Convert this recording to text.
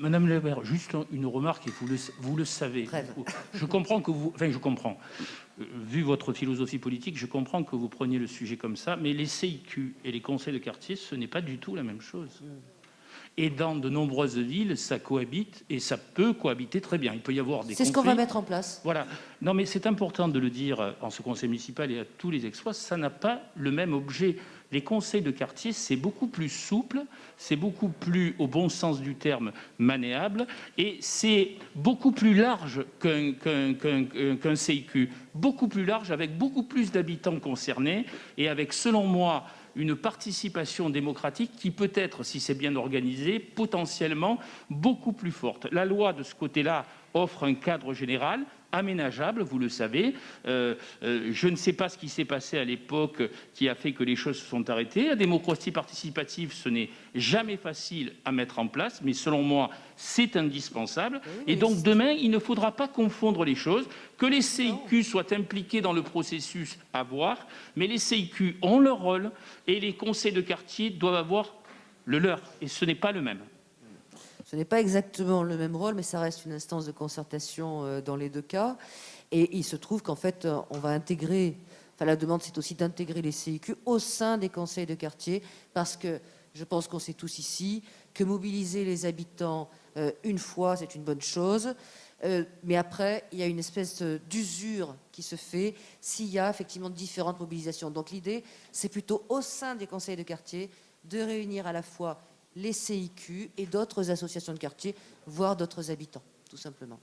Madame Lebert, juste une remarque, et vous le savez. Je comprends que vous... Enfin, je comprends. Vu votre philosophie politique, je comprends que vous preniez le sujet comme ça, mais les CIQ et les conseils de quartier, ce n'est pas du tout la même chose. Et dans de nombreuses villes, ça cohabite, et ça peut cohabiter très bien. Il peut y avoir des conflits. C'est ce qu'on va mettre en place. Voilà. Non, mais c'est important de le dire en ce conseil municipal et à tous les exploits, ça n'a pas le même objet. Les conseils de quartier, c'est beaucoup plus souple, c'est beaucoup plus, au bon sens du terme, maniable, et c'est beaucoup plus large qu'un CIQ, beaucoup plus large, avec beaucoup plus d'habitants concernés, et avec, selon moi, une participation démocratique qui peut être, si c'est bien organisé, potentiellement beaucoup plus forte. La loi, de ce côté-là, offre un cadre général aménageable, vous le savez. Je ne sais pas ce qui s'est passé à l'époque qui a fait que les choses se sont arrêtées. La démocratie participative, ce n'est jamais facile à mettre en place, mais selon moi, c'est indispensable. Et donc demain, il ne faudra pas confondre les choses. Que les CIQ soient impliqués dans le processus, à voir, mais les CIQ ont leur rôle et les conseils de quartier doivent avoir le leur, et ce n'est pas le même. Ce n'est pas exactement le même rôle, mais ça reste une instance de concertation dans les deux cas. Et il se trouve qu'en fait, on va intégrer, enfin la demande c'est aussi d'intégrer les CIQ au sein des conseils de quartier, parce que je pense qu'on sait tous ici que mobiliser les habitants une fois, c'est une bonne chose. Mais après, il y a une espèce d'usure qui se fait s'il y a effectivement différentes mobilisations. Donc l'idée, c'est plutôt au sein des conseils de quartier de réunir à la fois les CIQ et d'autres associations de quartier, voire d'autres habitants, tout simplement.